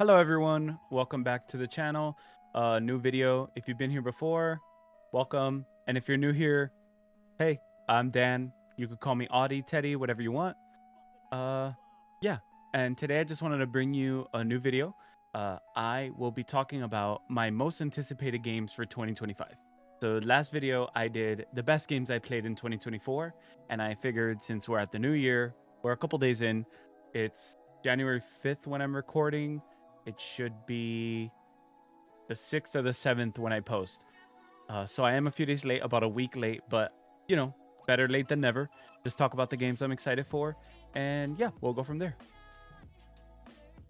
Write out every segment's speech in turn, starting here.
Hello everyone, welcome back to the channel. New video. If you've been here before, welcome. And if you're new here, hey, I'm Dan. You could call me Audie, Teddy, whatever you want. Yeah. And today I just wanted to bring you a new video. I will be talking about my most anticipated games for 2025. So last video I did the best games I played in 2024, and I figured since we're at the new year, we're a couple days in, it's January 5th when I'm recording. It should be the 6th or the 7th when I post. So I am a few days late, about a week late, but you know, better late than never. Just talk about the games I'm excited for, and yeah, we'll go from there.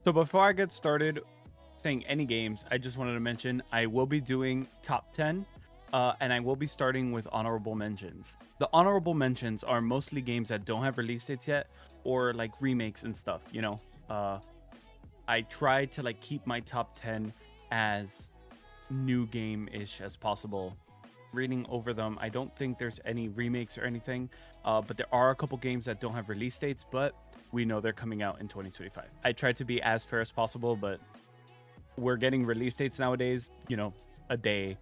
So before I get started saying any games, I just wanted to mention I will be doing top 10, and I will be starting with honorable mentions. The honorable mentions are mostly games that don't have release dates yet, or like remakes and stuff, you know. I try to like keep my top 10 as new game-ish as possible. Reading over them, I don't think there's any remakes or anything, but there are a couple games that don't have release dates, but we know they're coming out in 2025. I try to be as fair as possible, but we're getting release dates nowadays, you know, a day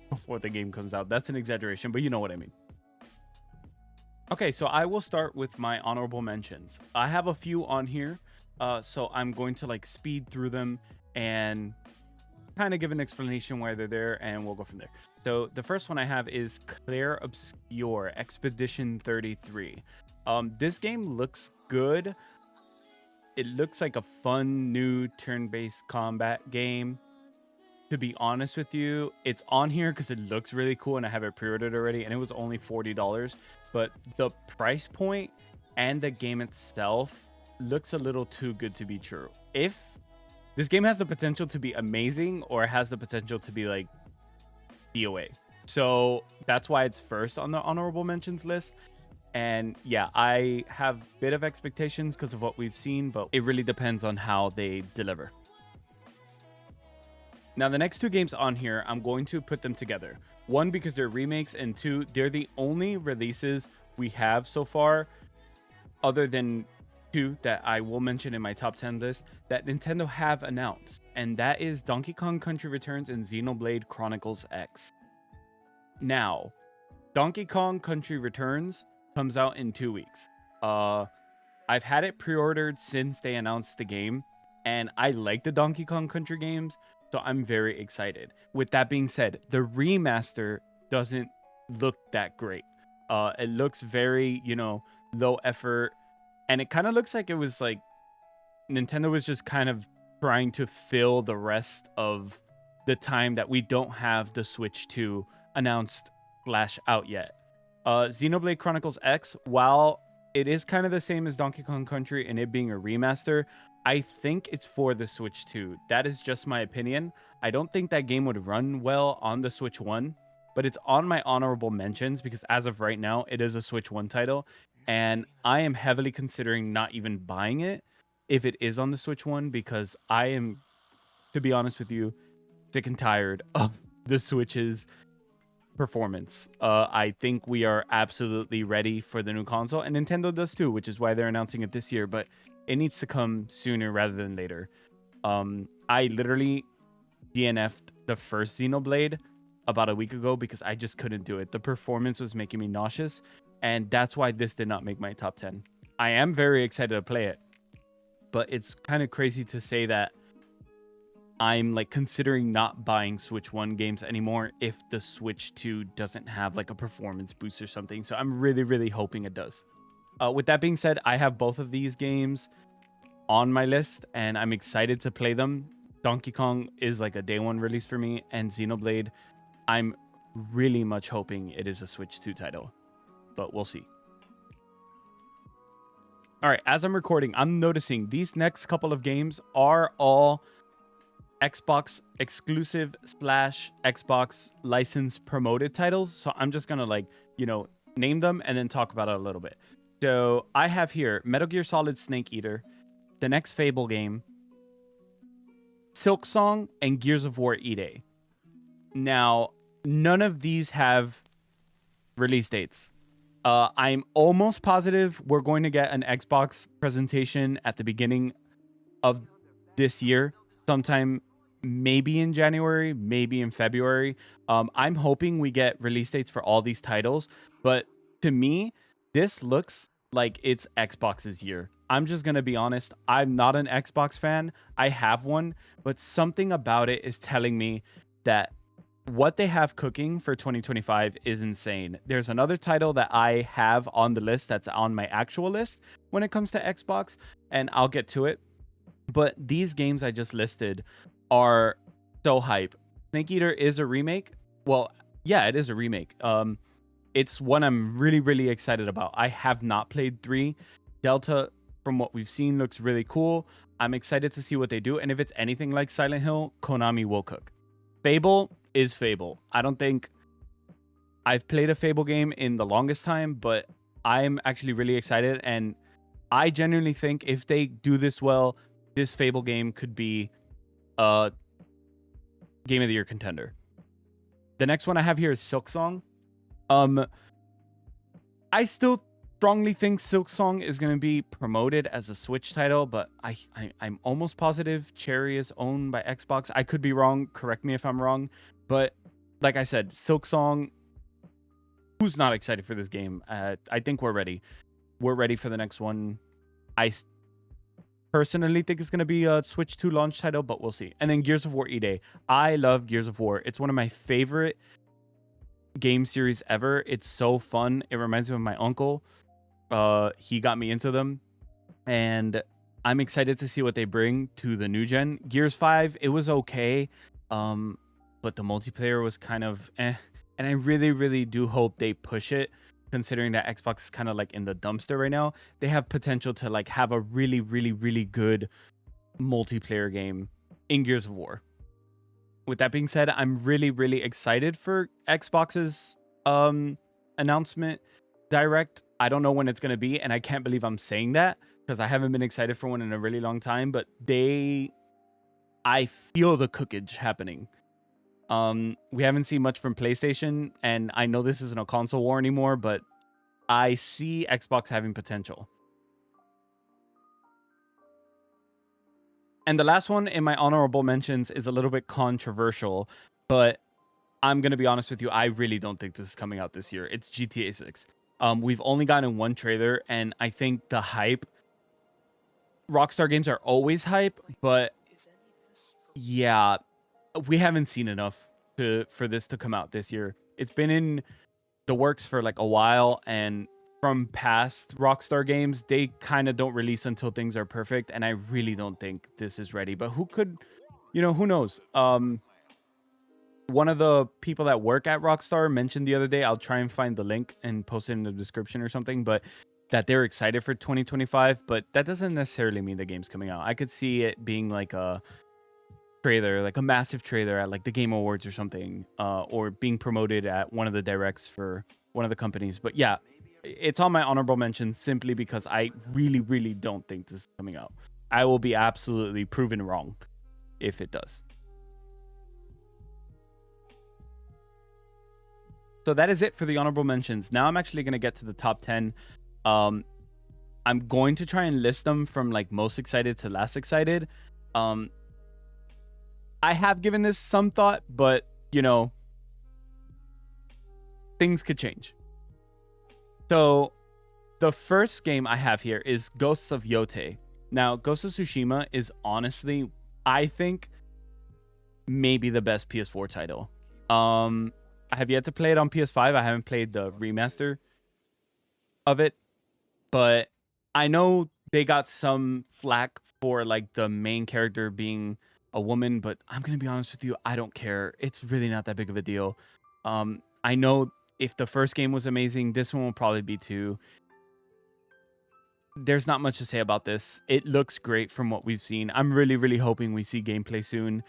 before the game comes out. That's an exaggeration, but you know what I mean. Okay, so I will start with my honorable mentions. I have a few on here. So I'm going to like speed through them and kind of give an explanation why they're there, and we'll go from there. So the first one I have is Clair Obscure Expedition 33. This game looks good. It looks like a fun new turn-based combat game. To be honest with you, it's on here because it looks really cool and I have it pre-ordered already, and it was only $40. But the price point and the game itself looks a little too good to be true. If this game has the potential to be amazing, or has the potential to be like DOA. So that's why it's first on the honorable mentions list. And yeah, I have a bit of expectations because of what we've seen, but it really depends on how they deliver. Now, the next two games on here, I'm going to put them together. One, because they're remakes, and two, they're the only releases we have so far, other than two that I will mention in my top 10 list, that Nintendo have announced, and that is Donkey Kong Country Returns and Xenoblade Chronicles X. Now, Donkey Kong Country Returns comes out in 2 weeks. I've had it pre-ordered since they announced the game, and I like the Donkey Kong Country games, so I'm very excited. With that being said, the remaster doesn't look that great. It looks very, you know, low effort. And it kind of looks like it was like Nintendo was just kind of trying to fill the rest of the time that we don't have the Switch 2 announced / out yet. Xenoblade Chronicles X, while it is kind of the same as Donkey Kong Country and it being a remaster, I think it's for the Switch 2. That is just my opinion. I don't think that game would run well on the Switch 1, but it's on my honorable mentions because as of right now, it is a Switch 1 title. And I am heavily considering not even buying it if it is on the Switch 1, because I am, to be honest with you, sick and tired of the Switch's performance. I think we are absolutely ready for the new console, and Nintendo does too, which is why they're announcing it this year, but it needs to come sooner rather than later. I literally DNF'd the first Xenoblade about a week ago because I just couldn't do it. The performance was making me nauseous. And that's why this did not make my top 10. I am very excited to play it, but it's kind of crazy to say that I'm like considering not buying Switch 1 games anymore if the Switch 2 doesn't have like a performance boost or something. So I'm really, really hoping it does. With that being said, I have both of these games on my list and I'm excited to play them. Donkey Kong is like a day one release for me, and Xenoblade, I'm really much hoping it is a Switch 2 title. But we'll see. All right, as I'm recording, I'm noticing these next couple of games are all Xbox exclusive / Xbox license promoted titles. So I'm just gonna like, you know, name them and then talk about it a little bit. So I have here Metal Gear Solid Snake Eater, the next Fable game, Silksong, and Gears of War Yotei. Now, none of these have release dates. I'm almost positive we're going to get an Xbox presentation at the beginning of this year, sometime maybe in January, maybe in February. I'm hoping we get release dates for all these titles, but to me, this looks like it's Xbox's year. I'm just going to be honest. I'm not an Xbox fan. I have one, but something about it is telling me that what they have cooking for 2025 is insane. There's another title that I have on the list that's on my actual list when it comes to Xbox, and I'll get to it. But these games I just listed are so hype. Snake Eater is a remake. Well, yeah, it is a remake. It's one I'm really, really excited about. I have not played 3. Delta, from what we've seen, looks really cool. I'm excited to see what they do. And if it's anything like Silent Hill, Konami will cook. Fable is Fable. I don't think I've played a Fable game in the longest time, but I'm actually really excited. And I genuinely think if they do this well, this Fable game could be a Game of the Year contender. The next one I have here is Silksong. I still strongly think Silksong is going to be promoted as a Switch title, but I'm almost positive Cherry is owned by Xbox. I could be wrong. Correct me if I'm wrong. But like I said, Silksong, who's not excited for this game? I think we're ready. We're ready for the next one. I personally think it's going to be a Switch 2 launch title, but we'll see. And then Gears of War E-Day. I love Gears of War. It's one of my favorite game series ever. It's so fun. It reminds me of my uncle. He got me into them, and I'm excited to see what they bring to the new gen. Gears 5, it was okay, but the multiplayer was kind of eh. And I really, really do hope they push it, considering that Xbox is kind of like in the dumpster right now. They have potential to like have a really, really, really good multiplayer game in Gears of War. With that being said, I'm really, really excited for Xbox's announcement direct. I don't know when it's going to be, and I can't believe I'm saying that because I haven't been excited for one in a really long time, but I feel the cookage happening. We haven't seen much from PlayStation, and I know this isn't a console war anymore, but I see Xbox having potential. And the last one in my honorable mentions is a little bit controversial, but I'm going to be honest with you. I really don't think this is coming out this year. It's GTA 6. We've only gotten one trailer, and I think the hype... Rockstar games are always hype, but yeah, we haven't seen enough for this to come out this year. It's been in the works for like a while, and from past Rockstar games, they kind of don't release until things are perfect, and I really don't think this is ready. But who could, who knows? One of the people that work at Rockstar mentioned the other day, I'll try and find the link and post it in the description or something, but that they're excited for 2025, but that doesn't necessarily mean the game's coming out. I could see it being like a trailer, like a massive trailer at like the Game Awards or something, or being promoted at one of the directs for one of the companies. But yeah, it's on my honorable mention simply because I really, really don't think this is coming out. I will be absolutely proven wrong if it does. So that is it for the honorable mentions. Now I'm actually going to get to the top 10. I'm going to try and list them from like most excited to last excited. I have given this some thought, but things could change. So the first game I have here is Ghosts of Yotei. Now, Ghost of Tsushima is honestly, I think, maybe the best PS4 title. I have yet to play it on PS5. I haven't played the remaster of it, but I know they got some flack for like the main character being a woman, but I'm going to be honest with you, I don't care. It's really not that big of a deal. I know if the first game was amazing, this one will probably be too. There's not much to say about this. It looks great from what we've seen. I'm really, really hoping we see gameplay soon.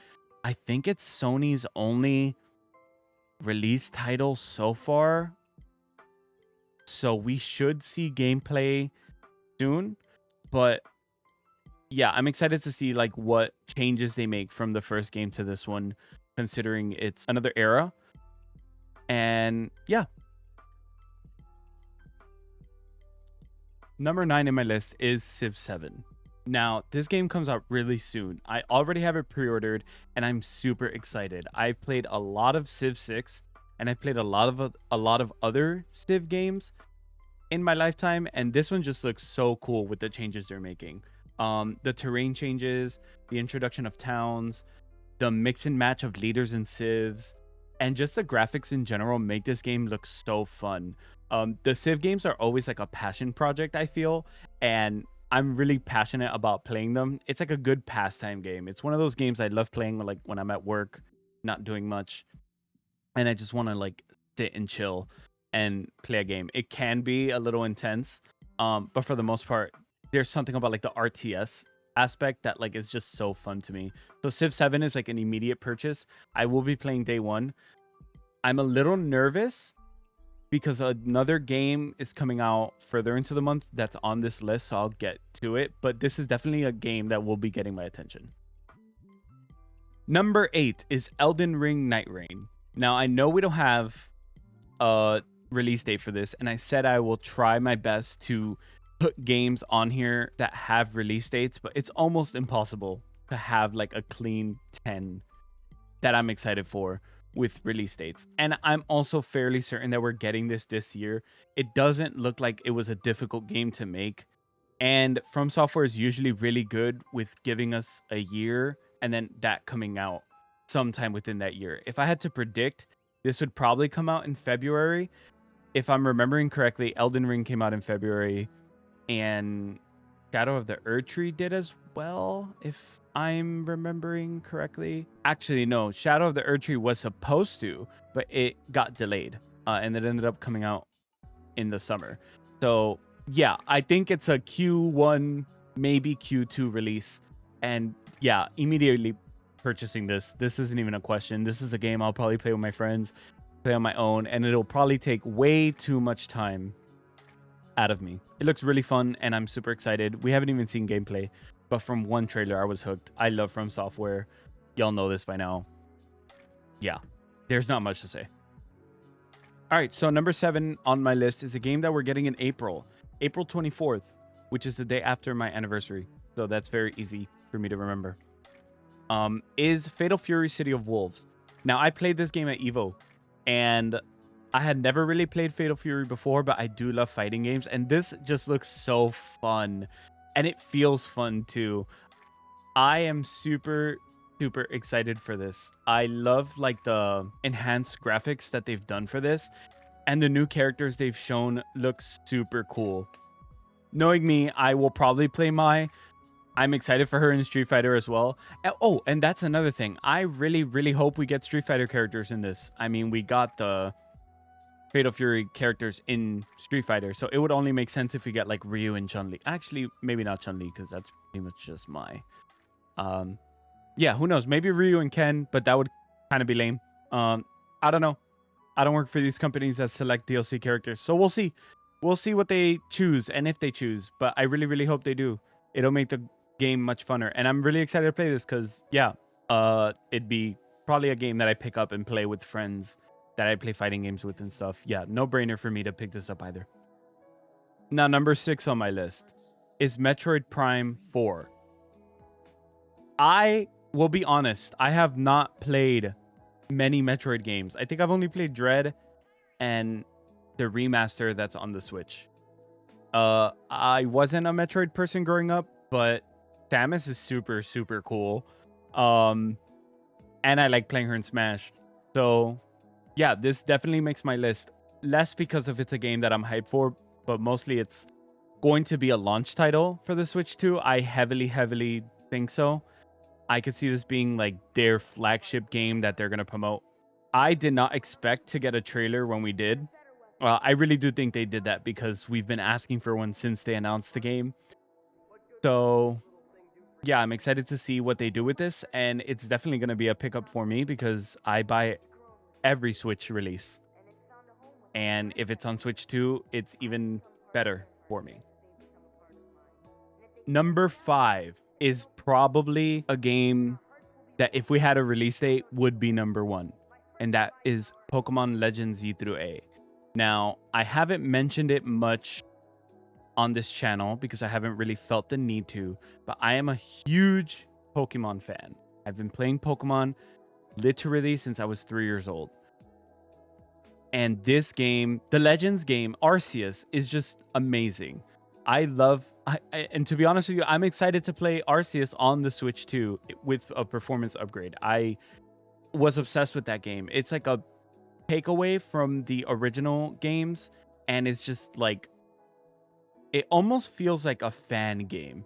I think it's Sony's only release title so far, so we should see gameplay soon. But yeah, I'm excited to see like what changes they make from the first game to this one, considering it's another era. And yeah, number 9 in my list is Civ 7. Now, this game comes out really soon. I already have it pre-ordered, and I'm super excited. I've played a lot of Civ 6, and I've played a lot of other Civ games in my lifetime, and this one just looks so cool with the changes they're making. The terrain changes, the introduction of towns, the mix and match of leaders and civs, and just the graphics in general make this game look so fun. The Civ games are always like a passion project, I feel, and I'm really passionate about playing them. It's like a good pastime game. It's one of those games I love playing like when I'm at work, not doing much, and I just want to like sit and chill and play a game. It can be a little intense, but for the most part, there's something about like the RTS aspect that like is just so fun to me. So Civ 7 is like an immediate purchase. I will be playing day one. I'm a little nervous because another game is coming out further into the month that's on this list, so I'll get to it. But this is definitely a game that will be getting my attention. Number 8 is Elden Ring Nightrein. Now, I know we don't have a release date for this, and I said I will try my best to put games on here that have release dates, but it's almost impossible to have like a clean 10 that I'm excited for with release dates. And I'm also fairly certain that we're getting this year. It doesn't look like it was a difficult game to make, and From Software is usually really good with giving us a year and then that coming out sometime within that year. If I had to predict, this would probably come out in February. If I'm remembering correctly, Elden Ring came out in February, and Shadow of the Erdtree did as well, if I'm remembering correctly. Actually, no, Shadow of the Erdtree was supposed to, but it got delayed, and it ended up coming out in the summer. So yeah, I think it's a Q1, maybe Q2 release. And yeah, immediately purchasing this. This isn't even a question. This is a game I'll probably play with my friends, play on my own, and it'll probably take way too much time out of me. It looks really fun, and I'm super excited. We haven't even seen gameplay, but from one trailer, I was hooked. I love From Software. Y'all know this by now. Yeah, there's not much to say. All right, so number 7 on my list is a game that we're getting in April 24th, which is the day after my anniversary. So that's very easy for me to remember. Is Fatal Fury City of Wolves. Now, I played this game at EVO, and I had never really played Fatal Fury before, but I do love fighting games, and this just looks so fun, and it feels fun too. I am super excited for this. I love like the enhanced graphics that they've done for this, and the new characters they've shown look super cool. Knowing me, I will probably play Mai. I'm excited for her in Street Fighter as well. Oh, and that's another thing. I really hope we get Street Fighter characters in this. I mean, we got the Fatal Fury characters in Street Fighter, so it would only make sense if we get like Ryu and Chun-Li. Actually, maybe not Chun-Li, because that's pretty much just Mai. Yeah, who knows? Maybe Ryu and Ken, but that would kind of be lame. I don't know. I don't work for these companies that select DLC characters, so we'll see. We'll see what they choose and if they choose, but I really hope they do. It'll make the game much funner, and I'm really excited to play this because, yeah, it'd be probably a game that I pick up and play with friends that I play fighting games with and stuff. Yeah, no brainer for me to pick this up either. Now, number 6 on my list is Metroid Prime 4. I will be honest, I have not played many Metroid games. I think I've only played Dread and the remaster that's on the Switch. I wasn't a Metroid person growing up, but Samus is super cool. And I like playing her in Smash. So yeah, this definitely makes my list. Less because of it's a game that I'm hyped for, but mostly it's going to be a launch title for the Switch 2. I heavily think so. I could see this being like their flagship game that they're going to promote. I did not expect to get a trailer when we did. I really do think they did that because we've been asking for one since they announced the game. So yeah, I'm excited to see what they do with this, and it's definitely going to be a pickup for me because I buy every Switch release. And if it's on Switch 2, it's even better for me. Number 5 is probably a game that if we had a release date would be number 1, and that is Pokemon Legends Z through A. Now, I haven't mentioned it much on this channel because I haven't really felt the need to, but I am a huge Pokemon fan. I've been playing Pokemon literally since I was 3 years old. And this game, the Legends game, Arceus, is just amazing. And to be honest with you, I'm excited to play Arceus on the Switch too with a performance upgrade. I was obsessed with that game. It's like a takeaway from the original games, and it's just like, it almost feels like a fan game.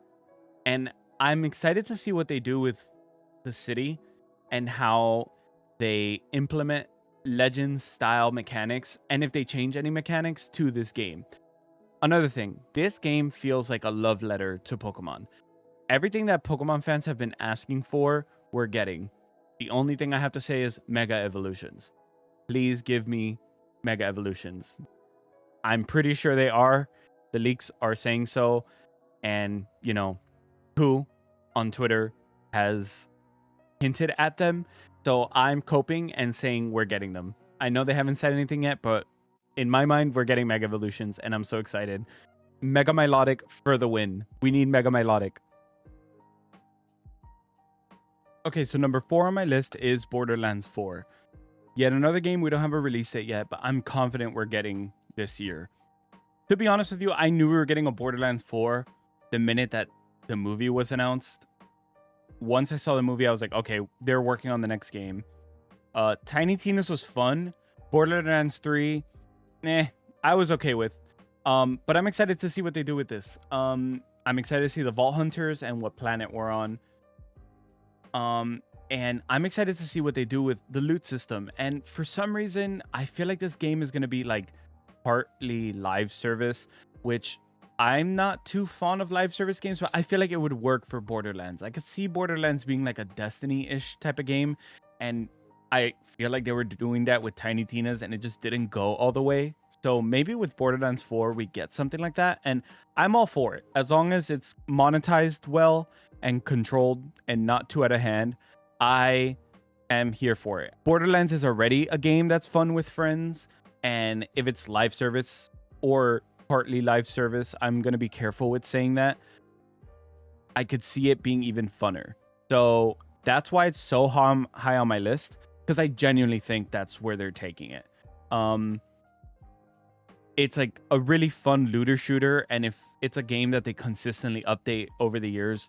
And I'm excited to see what they do with the city and how they implement Legends style mechanics, and if they change any mechanics to this game. Another thing, this game feels like a love letter to Pokemon. Everything that Pokemon fans have been asking for, we're getting. The only thing I have to say is Mega Evolutions. Please give me Mega Evolutions. I'm pretty sure they are. The leaks are saying so. And, you know, who on Twitter has hinted at them. So I'm coping and saying we're getting them. I know they haven't said anything yet, but in my mind, we're getting Mega Evolutions, and I'm so excited. Mega Milotic for the win. We need Mega Milotic. Okay, so number 4 on my list is Borderlands 4. Yet another game we don't have a release date yet, but I'm confident we're getting this year. To be honest with you, I knew we were getting a Borderlands 4 the minute that the movie was announced. Once I saw the movie, I was like, okay, they're working on the next game. Tiny Tina's was fun. Borderlands 3, I was okay with. But I'm excited to see what they do with this. I'm excited to see the Vault Hunters and what planet we're on. And I'm excited to see what they do with the loot system. And for some reason, I feel like this game is going to be like partly live service, which I'm not too fond of live service games, but I feel like it would work for Borderlands. I could see Borderlands being like a Destiny-ish type of game, and I feel like they were doing that with Tiny Tina's, and it just didn't go all the way. So maybe with Borderlands 4, we get something like that, and I'm all for it. As long as it's monetized well and controlled and not too out of hand, I am here for it. Borderlands is already a game that's fun with friends, and if it's live service or partly live service, I'm going to be careful with saying that. I could see it being even funner. So that's why it's so high on my list, because I genuinely think that's where they're taking it. It's like a really fun looter shooter, and if it's a game that they consistently update over the years,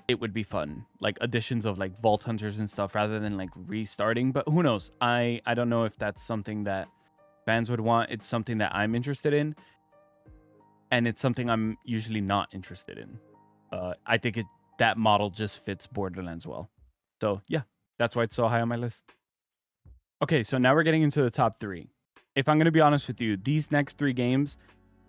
it would be fun. Like additions of like Vault Hunters and stuff rather than like restarting. But who knows? I don't know if that's something that fans would want. It's something that I'm interested in, and it's something I'm usually not interested in. I think that model just fits Borderlands well. So yeah, that's why it's so high on my list. Okay, so now we're getting into the top 3. If I'm going to be honest with you, these next 3 games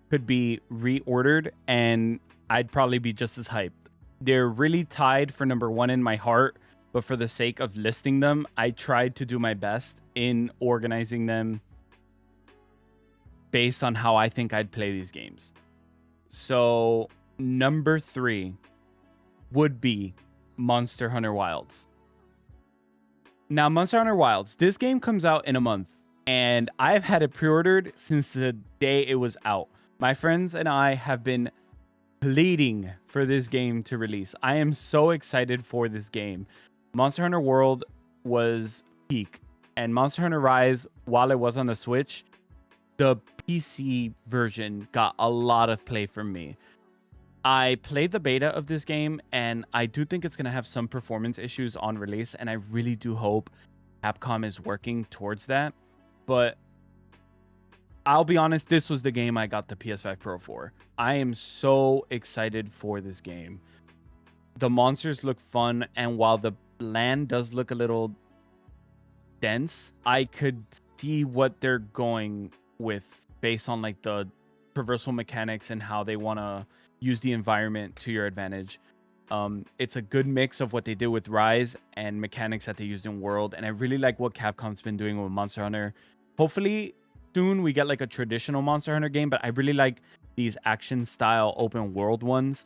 could be reordered, and I'd probably be just as hyped. They're really tied for number 1 in my heart, but for the sake of listing them, I tried to do my best in organizing them based on how I think I'd play these games. So number 3 would be Monster Hunter Wilds. Now, Monster Hunter Wilds, this game comes out in a month, and I've had it pre-ordered since the day it was out. My friends and I have been pleading for this game to release. I am so excited for this game. Monster Hunter World was peak, and Monster Hunter Rise, while it was on the Switch, the PC version got a lot of play from me. I played the beta of this game, and I do think it's going to have some performance issues on release, and I really do hope Capcom is working towards that. But I'll be honest, this was the game I got the PS5 Pro for. I am so excited for this game. The monsters look fun, and while the land does look a little dense, I could see what they're going with based on like the traversal mechanics and how they want to use the environment to your advantage. It's a good mix of what they did with Rise and mechanics that they used in World, and I really like what Capcom's been doing with Monster Hunter. Hopefully soon we get like a traditional Monster Hunter game, but I really like these action style open world ones.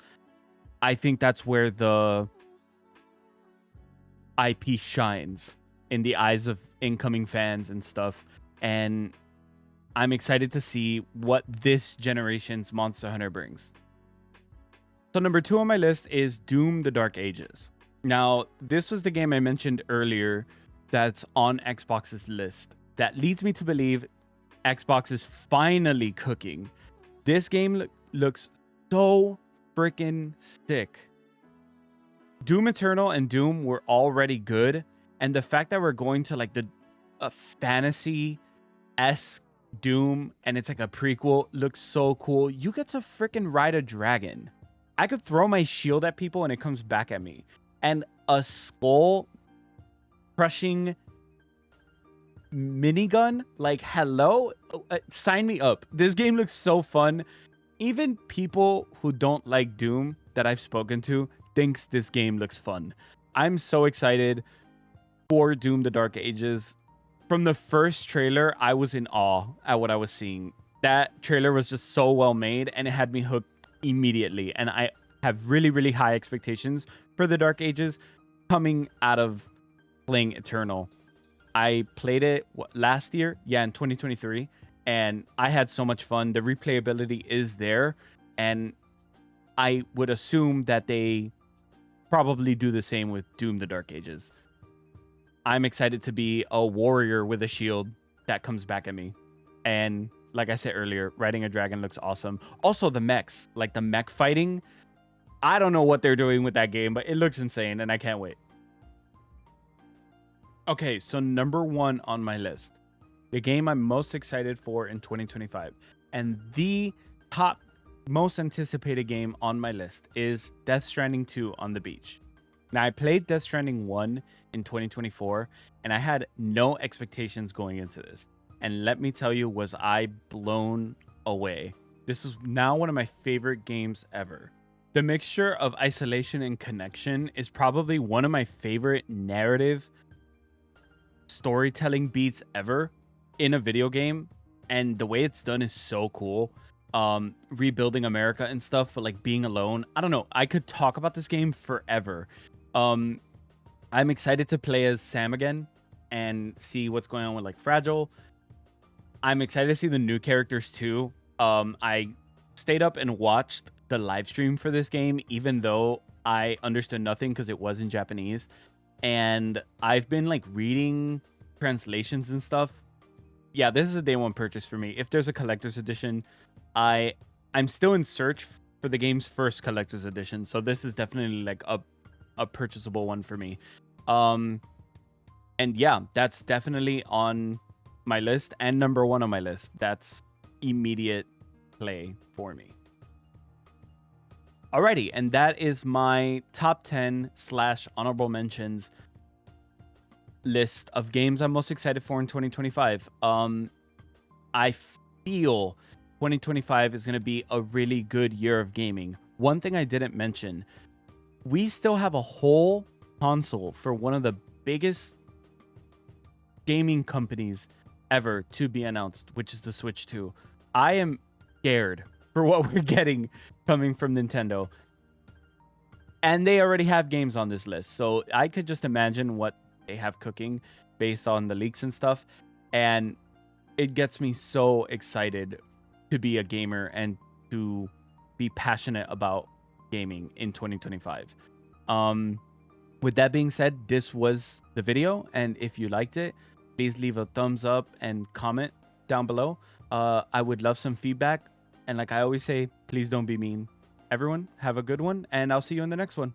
I think that's where the IP shines in the eyes of incoming fans and stuff. And I'm excited to see what this generation's Monster Hunter brings. So number 2 on my list is Doom: The Dark Ages. Now, this was the game I mentioned earlier that's on Xbox's list. That leads me to believe Xbox is finally cooking. This game looks so freaking sick. Doom Eternal and Doom were already good, and the fact that we're going to like a fantasy-esque Doom and it's like a prequel looks so cool. You get to freaking ride a dragon. I could throw my shield at people and it comes back at me. And a skull crushing minigun, like, hello? Sign me up. This game looks so fun. Even people who don't like Doom that I've spoken to thinks this game looks fun. I'm so excited for Doom: The Dark Ages. From the first trailer, I was in awe at what I was seeing. That trailer was just so well made and it had me hooked immediately. And I have really, really high expectations for The Dark Ages coming out of playing Eternal. I played it last year, in 2023, and I had so much fun. The replayability is there, and I would assume that they probably do the same with Doom: The Dark Ages. I'm excited to be a warrior with a shield that comes back at me. And like I said earlier, riding a dragon looks awesome. Also, the mechs, like the mech fighting, I don't know what they're doing with that game, but it looks insane, and I can't wait. Okay, so number 1 on my list, the game I'm most excited for in 2025, and the top most anticipated game on my list is Death Stranding 2 on the beach. Now, I played Death Stranding 1 in 2024, and I had no expectations going into this. And let me tell you, was I blown away. This is now one of my favorite games ever. The mixture of isolation and connection is probably one of my favorite narrative storytelling beats ever in a video game, and the way it's done is so cool. Rebuilding America and stuff, but like being alone, I don't know, I could talk about this game forever. I'm excited to play as Sam again and see what's going on with like Fragile. I'm excited to see the new characters too. I stayed up and watched the live stream for this game, even though I understood nothing because it was in Japanese. And I've been like reading translations and stuff. Yeah, this is a day one purchase for me. If there's a collector's edition, I'm still in search for the game's first collector's edition. So this is definitely like a purchasable one for me. And yeah, that's definitely on my list and number 1 on my list. That's immediate play for me. Alrighty, and that is my top 10 / honorable mentions list of games I'm most excited for in 2025. I feel 2025 is going to be a really good year of gaming. One thing I didn't mention, we still have a whole console for one of the biggest gaming companies ever to be announced, which is the Switch 2. I am scared for what we're getting coming from Nintendo. And they already have games on this list. So I could just imagine what they have cooking based on the leaks and stuff. And it gets me so excited to be a gamer and to be passionate about gaming in 2025. With that being said, this was the video. And if you liked it, please leave a thumbs up and comment down below. I would love some feedback. And like I always say, please don't be mean. Everyone, have a good one, and I'll see you in the next one.